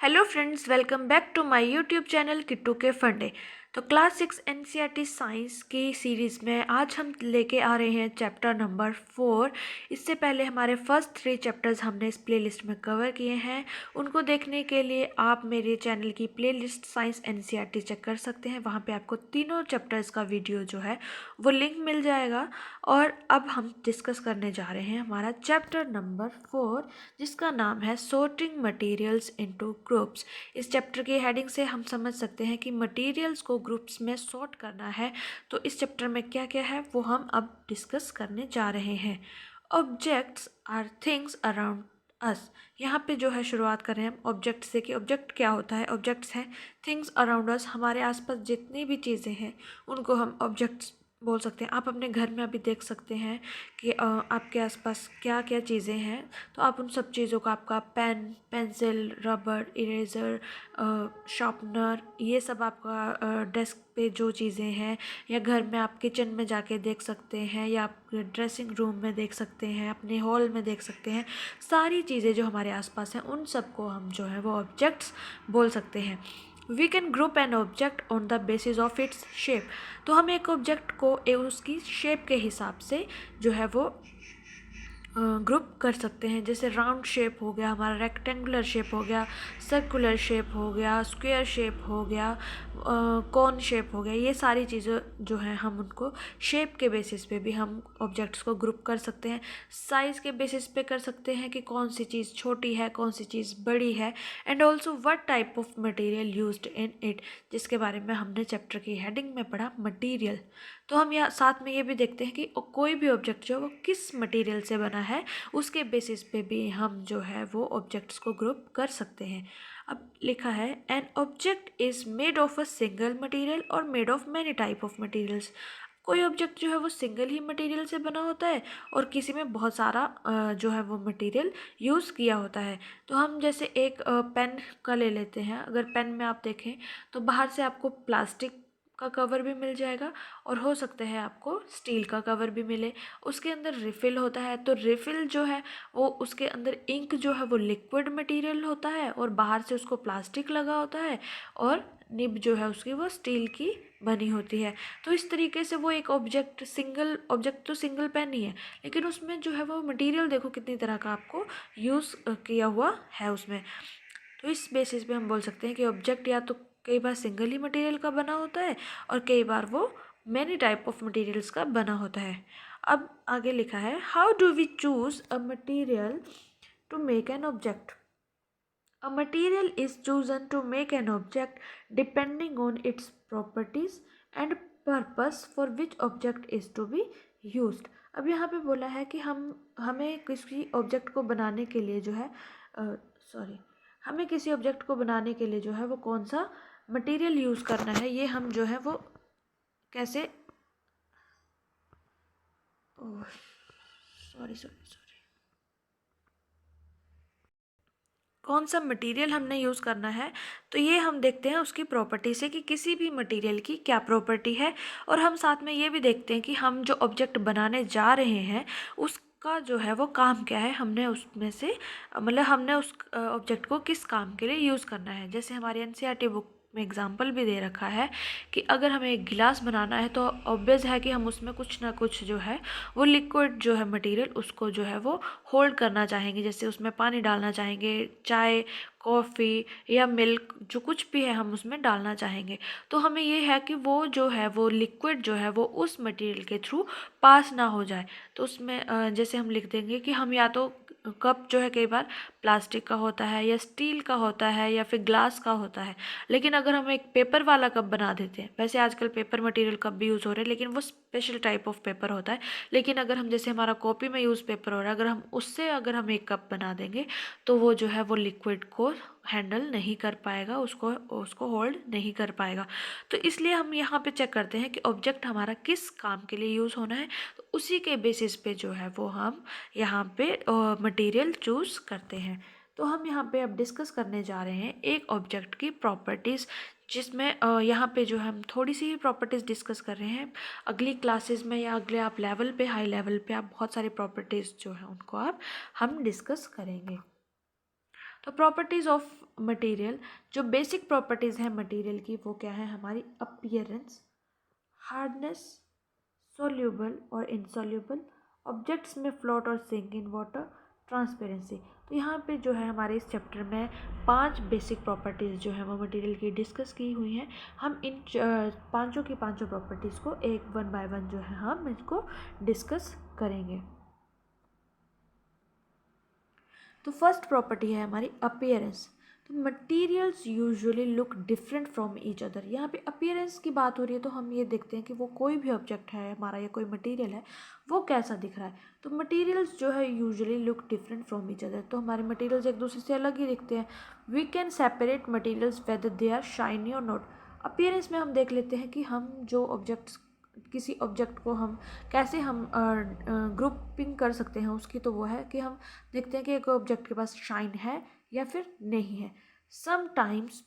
Hello friends, welcome back to my YouTube channel Kittu के फंडे। तो क्लास 6 एनसीईआरटी साइंस की सीरीज़ में आज हम लेके आ रहे हैं चैप्टर नंबर 4। इससे पहले हमारे फर्स्ट 3 चैप्टर्स हमने इस प्लेलिस्ट में कवर किए हैं। उनको देखने के लिए आप मेरे चैनल की प्लेलिस्ट साइंस एनसीईआरटी चेक कर सकते हैं। वहाँ पे आपको तीनों चैप्टर्स का वीडियो जो है वो लिंक मिल जाएगा। और अब हम डिस्कस करने जा रहे हैं हमारा चैप्टर नंबर 4, जिसका नाम है सॉर्टिंग मटेरियल्स इनटू ग्रुप्स। इस चैप्टर की हेडिंग से हम समझ सकते हैं कि मटेरियल्स को ग्रुप्स में सॉर्ट करना है। तो इस चैप्टर में क्या क्या है वो हम अब डिस्कस करने जा रहे हैं। Objects are things around us. यहाँ पे जो है शुरुआत करें हम ऑब्जेक्ट से कि ऑब्जेक्ट क्या होता है। ऑब्जेक्ट्स हैं थिंग्स अराउंड अस, हमारे आसपास जितनी भी चीज़ें हैं उनको हम ऑब्जेक्ट्स बोल सकते हैं। आप अपने घर में अभी देख सकते हैं कि आपके आसपास क्या क्या चीज़ें हैं। तो आप उन सब चीज़ों का, आपका pen, pencil, rubber, eraser, sharpener, ये सब आपका डेस्क पे जो चीज़ें हैं, या घर में आप किचन में जाके देख सकते हैं, या आप ड्रेसिंग रूम में देख सकते हैं, अपने हॉल में देख सकते हैं। सारी चीज़ें जो हमारे आसपास हैं उन सबको हम जो है वो ऑब्जेक्ट्स बोल सकते हैं। We can group an object on the basis of its shape. तो हम एक ऑब्जेक्ट को उसकी शेप के हिसाब से जो है वो ग्रुप कर सकते हैं। जैसे राउंड शेप हो गया हमारा, रेक्टेंगुलर शेप हो गया, सर्कुलर शेप हो गया, स्क्वायर शेप हो गया, कॉन शेप हो गया। ये सारी चीज़ें जो हैं हम उनको शेप के बेसिस पे भी हम ऑब्जेक्ट्स को ग्रुप कर सकते हैं। साइज़ के बेसिस पे कर सकते हैं कि कौन सी चीज़ छोटी है, कौन सी चीज़ बड़ी है। And also what type of material used in it, जिसके बारे में हमने चैप्टर की हेडिंग में पढ़ा, मटीरियल। तो हम यहाँ साथ में ये भी देखते हैं कि कोई भी ऑब्जेक्ट जो है वो किस मटेरियल से बना है, उसके बेसिस पे भी हम जो है वो ऑब्जेक्ट्स को ग्रुप कर सकते हैं। अब लिखा है an object is made of a single material और made of many type of materials. कोई ऑब्जेक्ट जो है वो सिंगल ही मटेरियल से बना होता है और किसी में बहुत सारा जो है वो मटेरियल यूज़ किया होता है। तो हम जैसे एक पेन का ले लेते हैं। अगर पेन में आप देखें तो बाहर से आपको प्लास्टिक का कवर भी मिल जाएगा और हो सकता है आपको स्टील का कवर भी मिले। उसके अंदर रिफ़िल होता है, तो रिफ़िल जो है वो उसके अंदर इंक जो है वो लिक्विड मटेरियल होता है और बाहर से उसको प्लास्टिक लगा होता है, और निब जो है उसकी वो स्टील की बनी होती है। तो इस तरीके से वो एक ऑब्जेक्ट, सिंगल ऑब्जेक्ट तो सिंगल पेन ही है, लेकिन उसमें जो है वो मटेरियल देखो कितनी तरह का आपको यूज़ किया हुआ है उसमें। तो इस बेसिस पे हम बोल सकते हैं कि ऑब्जेक्ट या तो कई बार सिंगल ही मटेरियल का बना होता है और कई बार वो मैनी टाइप ऑफ मटेरियल्स का बना होता है। अब आगे लिखा है how do we choose a material to make an object. A material is chosen to make an object depending on its properties and purpose for which object is to be used। अब यहाँ पे बोला है कि हमें किसी object को बनाने के लिए जो है हमें किसी ऑब्जेक्ट को बनाने के लिए जो है वो कौन सा मटेरियल यूज़ करना है, ये हम जो है वो कैसे सॉरी कौन सा मटेरियल हमने यूज़ करना है। तो ये हम देखते हैं उसकी प्रॉपर्टी से कि किसी भी मटेरियल की क्या प्रॉपर्टी है। और हम साथ में ये भी देखते हैं कि हम जो ऑब्जेक्ट बनाने जा रहे हैं उसका जो है वो काम क्या है, हमने उसमें से मतलब हमने उस ऑब्जेक्ट को किस काम के लिए यूज़ करना है। जैसे हमारी एनसीईआरटी बुक में एग्जाम्पल भी दे रखा है कि अगर हमें एक गिलास बनाना है तो ऑब्वियस है कि हम उसमें कुछ ना कुछ जो है वो लिक्विड जो है मटेरियल उसको जो है वो होल्ड करना चाहेंगे। जैसे उसमें पानी डालना चाहेंगे, चाय, कॉफ़ी या मिल्क, जो कुछ भी है हम उसमें डालना चाहेंगे। तो हमें ये है कि वो जो है वो लिक्विड जो है वो उस मटेरियल के थ्रू पास ना हो जाए। तो उसमें जैसे हम लिख देंगे कि हम या तो कप जो है कई बार प्लास्टिक का होता है या स्टील का होता है या फिर ग्लास का होता है। लेकिन अगर हम एक पेपर वाला कप बना देते हैं, वैसे आजकल पेपर मटेरियल कप भी यूज़ हो रहे हैं लेकिन वो स्पेशल टाइप ऑफ पेपर होता है। लेकिन अगर हम जैसे हमारा कॉपी में यूज़ पेपर हो रहा है, अगर हम उससे अगर हम एक कप बना देंगे तो वो जो है वो लिक्विड को हैंडल नहीं कर पाएगा, उसको उसको होल्ड नहीं कर पाएगा। तो इसलिए हम यहाँ पे चेक करते हैं कि ऑब्जेक्ट हमारा किस काम के लिए यूज़ होना है, तो उसी के बेसिस पे जो है वो हम यहाँ पे मटेरियल चूज़ करते हैं। तो हम यहाँ पे अब डिस्कस करने जा रहे हैं एक ऑब्जेक्ट की प्रॉपर्टीज़, जिसमें यहाँ पे जो हम थोड़ी सी ही प्रॉपर्टीज़ डिस्कस कर रहे हैं। अगली क्लासेस में या अगले आप लेवल पे, हाई लेवल पे आप बहुत सारी प्रॉपर्टीज़ जो है उनको हम डिस्कस करेंगे। तो प्रॉपर्टीज़ ऑफ मटेरियल, जो बेसिक प्रॉपर्टीज़ हैं मटेरियल की वो क्या है हमारी? अपीयरेंस, हार्डनेस, सोल्यूबल और इनसोल्यूबल, ऑब्जेक्ट्स में फ्लोट और सिंक इन वाटर, ट्रांसपेरेंसी। तो यहाँ पे जो है हमारे इस चैप्टर में 5 बेसिक प्रॉपर्टीज़ जो है वो मटेरियल की डिस्कस की हुई हैं। हम इन पांचों की पांचों प्रॉपर्टीज़ को एक वन बाय वन जो है हम इसको डिस्कस करेंगे। तो फर्स्ट प्रॉपर्टी है हमारी अपीयरेंस। तो materials usually look different from each other. यहाँ पे अपीयरेंस की बात हो रही है तो हम ये देखते हैं कि वो कोई भी ऑब्जेक्ट है हमारा या कोई मटेरियल है वो कैसा दिख रहा है। तो मटेरियल्स जो है usually look different from each other, तो हमारे मटेरियल्स एक दूसरे से अलग ही दिखते हैं। We can separate materials whether they are shiny और नॉट। अपीयरेंस में हम देख लेते हैं कि हम जो ऑब्जेक्ट्स, किसी ऑब्जेक्ट को हम कैसे हम ग्रुपिंग कर सकते हैं उसकी, तो वो है कि हम देखते हैं कि एक ऑब्जेक्ट के पास शाइन है या फिर नहीं है। Sometimes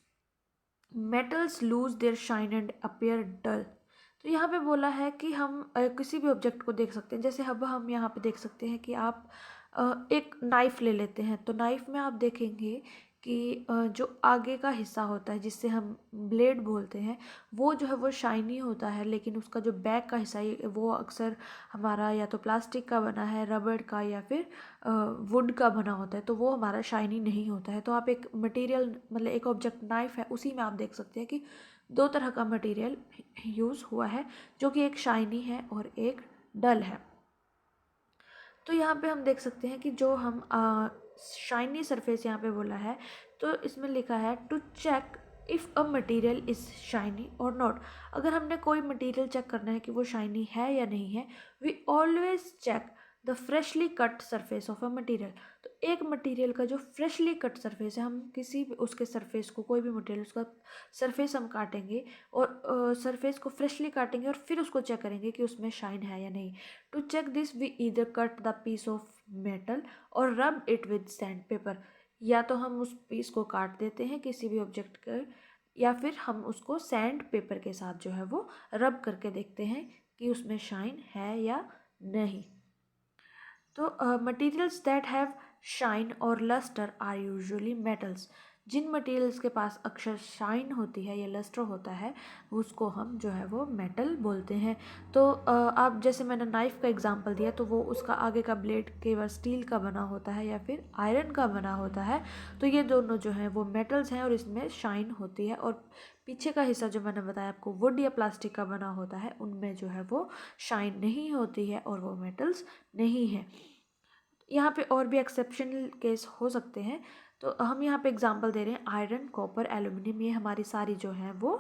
metals lose their shine and appear dull. तो यहाँ पे बोला है कि हम किसी भी ऑब्जेक्ट को देख सकते हैं। जैसे अब हम यहाँ पे देख सकते हैं कि आप एक नाइफ़ ले लेते हैं, तो नाइफ़ में आप देखेंगे कि जो आगे का हिस्सा होता है जिससे हम ब्लेड बोलते हैं वो जो है वो शाइनी होता है, लेकिन उसका जो बैक का हिस्सा है वो अक्सर हमारा या तो प्लास्टिक का बना है, रबड़ का या फिर वुड का बना होता है, तो वो हमारा शाइनी नहीं होता है। तो आप एक मटेरियल मतलब एक ऑब्जेक्ट नाइफ़ है उसी में आप देख सकते हैं कि दो तरह का मटेरियल यूज़ हुआ है, जो कि एक शाइनी है और एक डल है। तो यहाँ पे हम देख सकते हैं कि जो हम शाइनी सरफेस यहाँ पे बोला है तो इसमें लिखा है to check if a material is shiny और नॉट। अगर हमने कोई मटेरियल चेक करना है कि वो शाइनी है या नहीं है, we always check the freshly cut surface of a material. तो एक मटेरियल का जो फ्रेशली कट सरफेस है, हम किसी भी उसके सरफेस को, कोई भी मटेरियल उसका सरफेस हम काटेंगे और सरफेस को फ्रेशली काटेंगे और फिर उसको चेक करेंगे कि उसमें शाइन है या नहीं। To check this we either cut the piece of metal और rub it with sand paper. या तो हम उस पीस को काट देते हैं किसी भी ऑब्जेक्ट का, या फिर हम उसको सैंड पेपर के साथ जो है वो रब करके देखते हैं कि उसमें शाइन है या नहीं। तो मटेरियल्स दैट हैव शाइन और लस्टर आर यूजुअली मेटल्स। जिन मटेरियल्स के पास अक्सर शाइन होती है या लस्टर होता है उसको हम जो है वो मेटल बोलते हैं। तो आप जैसे मैंने नाइफ़ का एग्जांपल दिया तो वो उसका आगे का ब्लेड केवल स्टील का बना होता है या फिर आयरन का बना होता है। तो ये दोनों जो हैं वो मेटल्स हैं और इसमें शाइन होती है। और पीछे का हिस्सा जो मैंने बताया आपको वुड या प्लास्टिक का बना होता है उनमें जो है वो शाइन नहीं होती है और वो मेटल्स नहीं है। यहाँ पे और भी एक्सेप्शनल केस हो सकते हैं, तो हम यहाँ पे एग्जांपल दे रहे हैं आयरन, कॉपर, एल्यूमिनियम। ये हमारी सारी जो हैं वो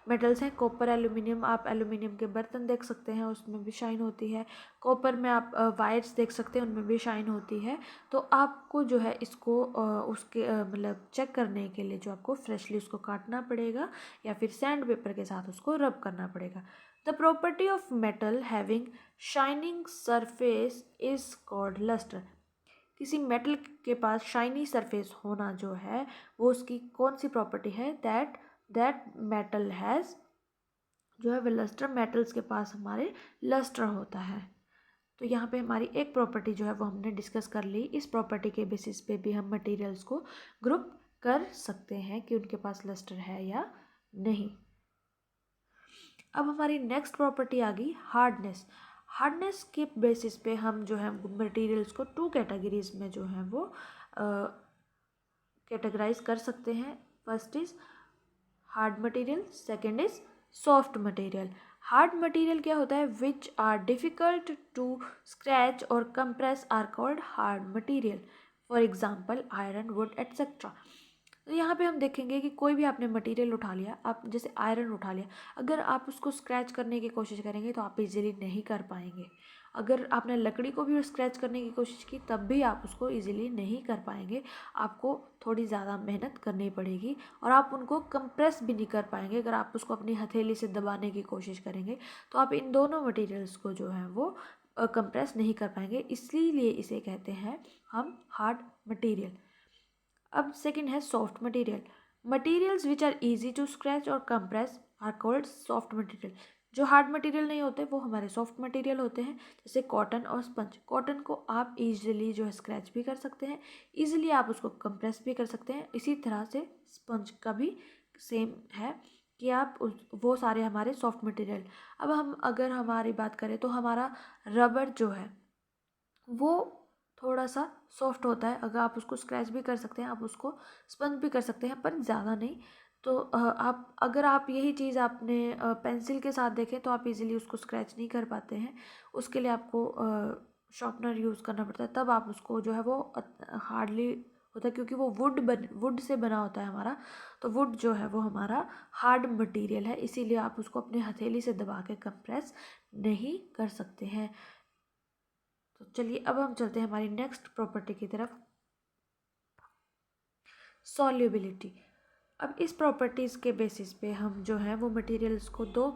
मेटल्स हैं। कॉपर, एल्यूमिनियम, आप एल्यूमिनियम के बर्तन देख सकते हैं उसमें भी शाइन होती है। कॉपर में आप वायर्स देख सकते हैं उनमें भी शाइन होती है। तो आपको जो है इसको उसके मतलब चेक करने के लिए जो आपको फ्रेशली उसको काटना पड़ेगा या फिर सैंड पेपर के साथ उसको रब करना पड़ेगा। The property of metal having shining surface is called lustre. किसी मेटल के पास शाइनी सरफेस होना जो है वो उसकी कौन सी प्रॉपर्टी है? दैट मेटल हैज़, जो है वह लस्टर, मेटल्स के पास हमारे लस्टर होता है। तो यहाँ पे हमारी एक प्रॉपर्टी जो है वो हमने डिस्कस कर ली। इस प्रॉपर्टी के बेसिस पे भी हम मटेरियल्स को ग्रुप कर सकते हैं कि उनके पास लस्टर है या नहीं। अब हमारी नेक्स्ट प्रॉपर्टी आ गई हार्डनेस। हार्डनेस के बेसिस पे हम जो है मटेरियल्स को टू कैटेगरीज में जो है वो कैटेगराइज कर सकते हैं। First is hard material, second is soft material. Hard material क्या होता है? Which are difficult to scratch और compress are called hard material. For example iron, wood etcetera. तो यहाँ पे हम देखेंगे कि कोई भी आपने मटेरियल उठा लिया, आप जैसे आयरन उठा लिया, अगर आप उसको स्क्रैच करने की कोशिश करेंगे तो आप इजीली नहीं कर पाएंगे। अगर आपने लकड़ी को भी स्क्रैच करने की कोशिश की तब भी आप उसको इजीली नहीं कर पाएंगे। आपको थोड़ी ज़्यादा मेहनत करनी पड़ेगी और आप उनको कंप्रेस भी नहीं कर पाएंगे। अगर आप उसको अपनी हथेली से दबाने की कोशिश करेंगे तो आप इन दोनों मटेरियल्स को जो है वो कंप्रेस नहीं कर पाएंगे, इसलिए इसे कहते हैं हम हार्ड मटेरियल। अब सेकेंड है soft material. Materials which are easy to scratch और compress are called soft material. जो हार्ड मटेरियल नहीं होते वो हमारे सॉफ्ट मटेरियल होते हैं, जैसे कॉटन और स्पंज। कॉटन को आप इजीली जो है स्क्रैच भी कर सकते हैं, इजीली आप उसको कंप्रेस भी कर सकते हैं। इसी तरह से स्पंज का भी सेम है कि आप वो सारे हमारे सॉफ्ट मटेरियल। अब हम अगर हमारी बात करें तो हमारा रबर जो है वो थोड़ा सा सॉफ्ट होता है, अगर आप उसको स्क्रैच भी कर सकते हैं, आप उसको स्पंज भी कर सकते हैं, पर ज़्यादा नहीं। तो आप अगर आप यही चीज़ आपने पेंसिल के साथ देखें तो आप इजीली उसको स्क्रैच नहीं कर पाते हैं, उसके लिए आपको शार्पनर यूज़ करना पड़ता है, तब आप उसको जो है वो हार्डली होता है, क्योंकि वो वुड से बना होता है हमारा। तो वुड जो है वो हमारा हार्ड मटेरियल है, इसीलिए आप उसको अपने हथेली से दबा के कंप्रेस नहीं कर सकते हैं। तो चलिए अब हम चलते हैं हमारी नेक्स्ट प्रॉपर्टी की तरफ, सॉल्युबिलिटी। अब इस प्रॉपर्टीज़ के बेसिस पे हम जो है वो मटेरियल्स को दो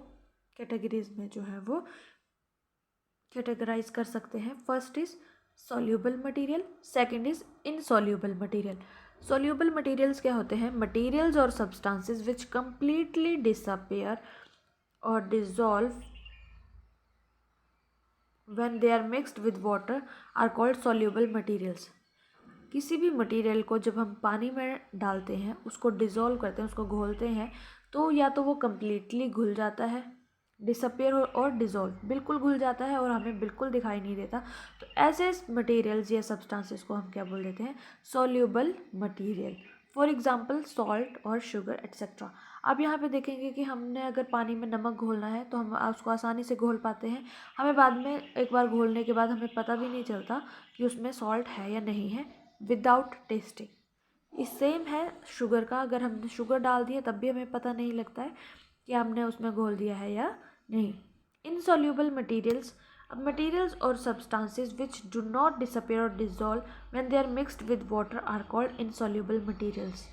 कैटेगरीज में जो है वो कैटेगराइज कर सकते हैं। First is soluble material, second is insoluble material. Soluble materials क्या होते हैं? मटेरियल्स और सब्सटेंसेस विच कंप्लीटली डिसअपियर और dissolve when they are mixed with water are called soluble materials। किसी भी मटेरियल को जब हम पानी में डालते हैं, उसको डिज़ोल्व करते हैं, उसको घोलते हैं, तो या तो वो कम्प्लीटली घुल जाता है, डिसअपियर और डिज़ोल्व, बिल्कुल घुल जाता है और हमें बिल्कुल दिखाई नहीं देता। तो ऐसे मटेरियल्स या सब्सटेंसेस को हम क्या बोल देते हैं? Soluble material. For example salt और शुगर एट्सेट्रा। आप यहाँ पे देखेंगे कि हमने अगर पानी में नमक घोलना है तो हम उसको आसानी से घोल पाते हैं, हमें बाद में एक बार घोलने के बाद हमें पता भी नहीं चलता कि उसमें सॉल्ट है या नहीं है, विदाउट टेस्टिंग। इस सेम है शुगर का, अगर हमने शुगर डाल दिया तब भी हमें पता नहीं लगता है कि हमने उसमें घोल दिया है या नहीं। Insoluble materials. अब मटेरियल्स और substances which do not disappear और dissolve when they are mixed with water are called insoluble materials.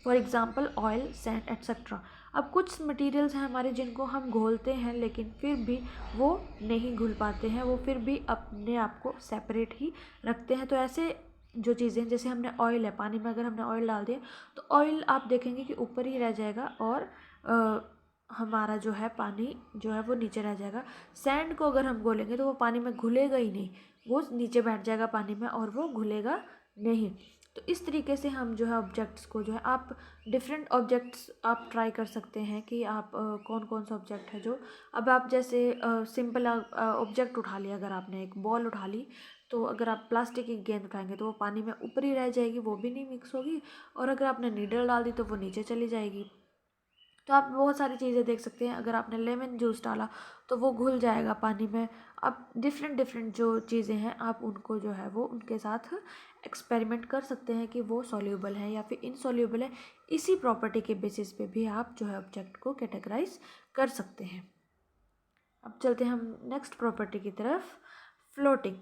For example oil, sand etcetera. अब कुछ मटेरियल्स हैं हमारे जिनको हम घोलते हैं लेकिन फिर भी वो नहीं घुल पाते हैं, वो फिर भी अपने आप को सेपरेट ही रखते हैं। तो ऐसे जो चीज़ें, जैसे हमने ऑयल है, पानी में अगर हमने ऑयल डाल दिया तो ऑयल आप देखेंगे कि ऊपर ही रह जाएगा और हमारा जो है पानी जो है वो नीचे रह जाएगा। सैंड को अगर हम घोलेंगे तो वो पानी में घुलेगा ही नहीं, वो नीचे बैठ जाएगा पानी में और वो घुलेगा नहीं। तो इस तरीके से हम जो है ऑब्जेक्ट्स को जो है, आप डिफरेंट ऑब्जेक्ट्स आप ट्राई कर सकते हैं कि आप कौन कौन सा ऑब्जेक्ट है जो, अब आप जैसे सिंपल ऑब्जेक्ट उठा लिया, अगर आपने एक बॉल उठा ली, तो अगर आप प्लास्टिक की गेंद उठाएंगे तो वो पानी में ऊपर ही रह जाएगी, वो भी नहीं मिक्स होगी, और अगर आपने नीडल डाल दी तो वो नीचे चली जाएगी। तो आप बहुत सारी चीज़ें देख सकते हैं, अगर आपने लेमन जूस डाला तो वो घुल जाएगा पानी में। अब डिफरेंट जो चीज़ें हैं आप उनको जो है वो उनके साथ एक्सपेरिमेंट कर सकते हैं कि वो सॉल्यूबल है या फिर इनसॉल्यूबल है। इसी प्रॉपर्टी के बेसिस पे भी आप जो है ऑब्जेक्ट को कैटेगराइज कर सकते हैं। अब चलते हैं हम नेक्स्ट प्रॉपर्टी की तरफ, floating.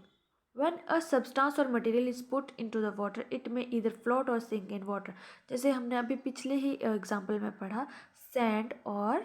When a substance or material is put into the water, it may either float or sink in water। जैसे हमने अभी पिछले ही एग्जाम्पल में पढ़ा सैंड और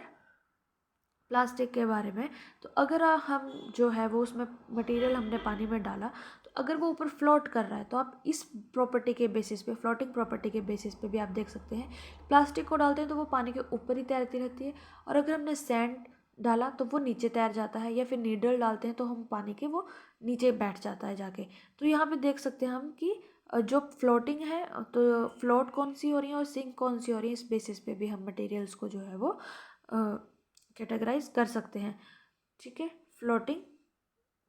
प्लास्टिक के बारे में। तो अगर हम जो है वो उसमें मटेरियल हमने पानी में डाला, तो अगर वो ऊपर फ्लोट कर रहा है तो आप इस प्रॉपर्टी के बेसिस पे, फ्लोटिंग प्रॉपर्टी के बेसिस पे भी आप देख सकते हैं, प्लास्टिक को डालते हैं तो वो पानी के ऊपर ही तैरती रहती है, और अगर हमने सैंड डाला तो वो नीचे तैर जाता है, या फिर नीडल डालते हैं तो हम पानी के वो नीचे बैठ जाता है जाके। तो यहाँ पे देख सकते हैं हम कि जो फ्लोटिंग है तो फ्लोट कौन सी हो रही है और सिंक कौन सी हो रही है, इस बेसिस पे भी हम मटेरियल्स को जो है वो कैटेगराइज कर सकते हैं। ठीक है, फ्लोटिंग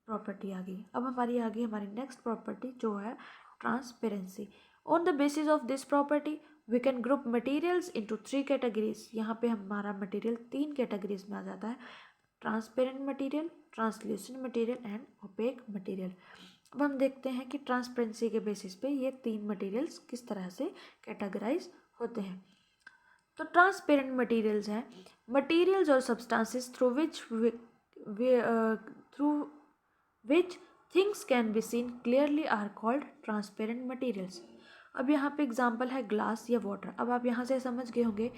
प्रॉपर्टी आ गई। अब हमारी नेक्स्ट प्रॉपर्टी जो है transparency. On the basis of this property we can group materials into 3 categories. यहाँ पे हमारा मटेरियल 3 कैटेगरीज में आ जाता है, transparent material, translucent material and opaque material. अब हम देखते हैं कि ट्रांसपेरेंसी के बेसिस पे ये 3 मटेरियल्स किस तरह से कैटेगराइज होते हैं। तो ट्रांसपेरेंट मटेरियल्स हैं मटेरियल्स और substances through which things can be seen clearly are called transparent materials. अब यहाँ पे एग्जांपल है ग्लास या वाटर। अब आप यहाँ से समझ गए होंगे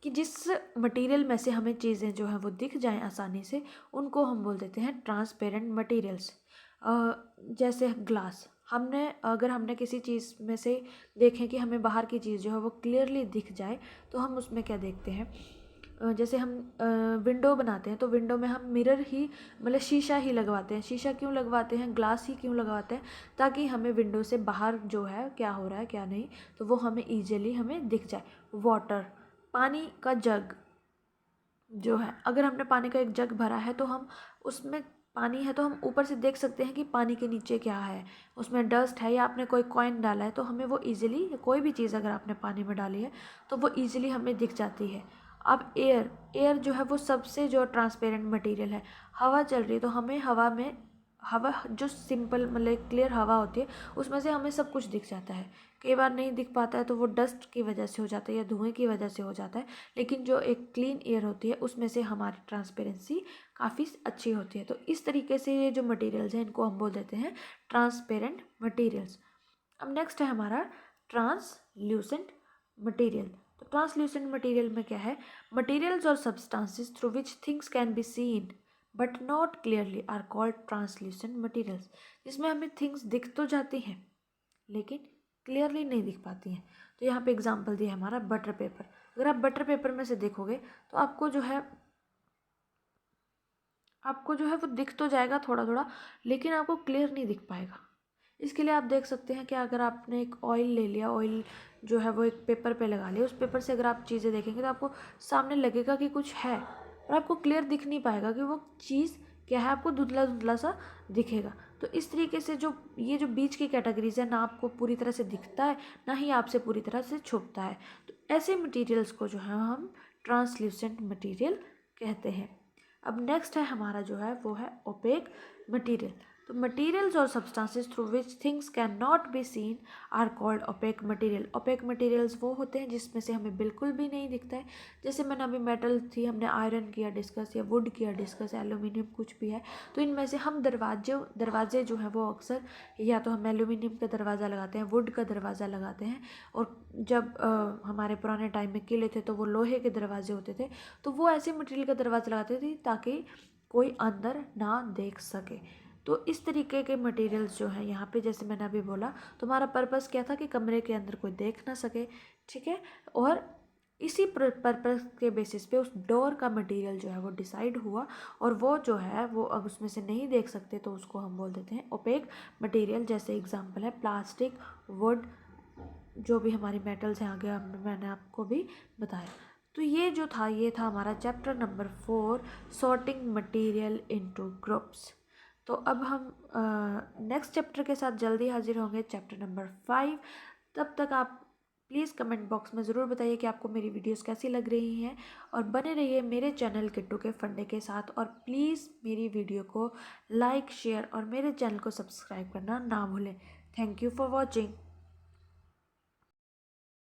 कि जिस मटेरियल में से हमें चीज़ें जो हैं वो दिख जाएं आसानी से, उनको हम बोल देते हैं ट्रांसपेरेंट मटेरियल्स। जैसे ग्लास, अगर हमने किसी चीज़ में से देखें कि हमें बाहर की चीज़ जो है वो क्लियरली दिख जाए, तो हम उसमें क्या देखते हैं, जैसे हम विंडो बनाते हैं तो विंडो में हम मिरर ही मतलब शीशा ही लगवाते हैं। शीशा क्यों लगवाते हैं, ग्लास ही क्यों लगवाते हैं, ताकि हमें विंडो से बाहर जो है क्या हो रहा है क्या नहीं तो वो हमें ईजिली हमें दिख जाए। वाटर, पानी का जग जो है, अगर हमने पानी का एक जग भरा है तो हम उसमें पानी है तो हम ऊपर से देख सकते हैं कि पानी के नीचे क्या है, उसमें डस्ट है या आपने कोई कॉइन डाला है तो हमें वो इजीली, कोई भी चीज़ अगर आपने पानी में डाली है तो वो इजीली हमें दिख जाती है। अब एयर, एयर जो है वो सबसे जो ट्रांसपेरेंट मटेरियल है। हवा चल रही है तो हमें हवा में, हवा जो सिंपल मतलब क्लियर हवा होती है उसमें से हमें सब कुछ दिख जाता है। कई बार नहीं दिख पाता है तो वो डस्ट की वजह से हो जाता है या धुएं की वजह से हो जाता है, लेकिन जो एक क्लीन एयर होती है उसमें से हमारी ट्रांसपेरेंसी काफ़ी अच्छी होती है। तो इस तरीके से ये जो मटेरियल्स हैं इनको हम बोल देते हैं ट्रांसपेरेंट मटेरियल्स। अब नेक्स्ट है हमारा ट्रांसल्यूसेंट मटेरियल। तो ट्रांसल्यूसेंट मटेरियल में क्या है, मटेरियल्स और substances through which things can be seen but not clearly are called translucent materials. जिसमें हमें थिंग्स दिख तो जाती हैं लेकिन क्लियरली नहीं दिख पाती हैं। तो यहाँ पे एग्जांपल दिया है हमारा बटर पेपर। अगर आप बटर पेपर में से देखोगे तो आपको जो है वो दिख तो जाएगा थोड़ा थोड़ा, लेकिन आपको क्लियर नहीं दिख पाएगा। इसके लिए आप देख सकते हैं कि अगर आपने एक ऑयल ले लिया, ऑयल जो है वो एक पेपर पे लगा लिया, उस पेपर से अगर आप चीज़ें देखेंगे तो आपको सामने लगेगा कि कुछ है और आपको क्लियर दिख नहीं पाएगा कि वो चीज़ क्या है, आपको धुंधला धुंधला सा दिखेगा। तो इस तरीके से जो ये जो बीच की कैटेगरीज है ना आपको पूरी तरह से दिखता है ना ही आपसे पूरी तरह से छुपता है। तो ऐसे मटेरियल्स को जो है हम ट्रांसल्यूसेंट मटेरियल कहते हैं। अब नेक्स्ट है हमारा जो है वो है ओपेक मटेरियल। तो मटेरियल्स और substances through which things can not be seen are called opaque material. Opaque materials वो होते हैं जिसमें से हमें बिल्कुल भी नहीं दिखता है। जैसे मैंने अभी मेटल थी, हमने आयरन किया डिस्कस या वुड किया डिस्कस, एल्यूमिनियम कुछ भी है, तो इनमें से हम दरवाजे जो हैं वो अक्सर या तो हम एल्यूमिनियम का दरवाज़ा लगाते हैं, वुड का दरवाज़ा लगाते हैं, और जब हमारे पुराने टाइम में किले थे तो वो लोहे के दरवाजे होते थे, तो वो ऐसे मटेरियल का दरवाज़ा लगाते थे ताकि कोई अंदर ना देख सके। तो इस तरीके के मटेरियल्स जो हैं यहाँ पे, जैसे मैंने अभी बोला, तुम्हारा पर्पस क्या था कि कमरे के अंदर कोई देख ना सके, ठीक है। और इसी पर्पस के बेसिस पे उस डोर का मटेरियल जो है वो डिसाइड हुआ, और वो जो है वो अब उसमें से नहीं देख सकते तो उसको हम बोल देते हैं ओपेक मटेरियल। जैसे एग्जांपल है प्लास्टिक, वुड, जो भी हमारी मेटल्स हैं आगे मैंने आपको भी बताया। तो ये जो था ये था हमारा chapter number 4, sorting material into groups. तो अब हम नेक्स्ट चैप्टर के साथ जल्दी हाजिर होंगे, चैप्टर नंबर 5। तब तक आप प्लीज़ कमेंट बॉक्स में ज़रूर बताइए कि आपको मेरी वीडियोस कैसी लग रही हैं, और बने रहिए मेरे चैनल किट्टू के फंडे के साथ। और प्लीज़ मेरी वीडियो को लाइक, शेयर और मेरे चैनल को सब्सक्राइब करना ना भूलें। Thank you for watching.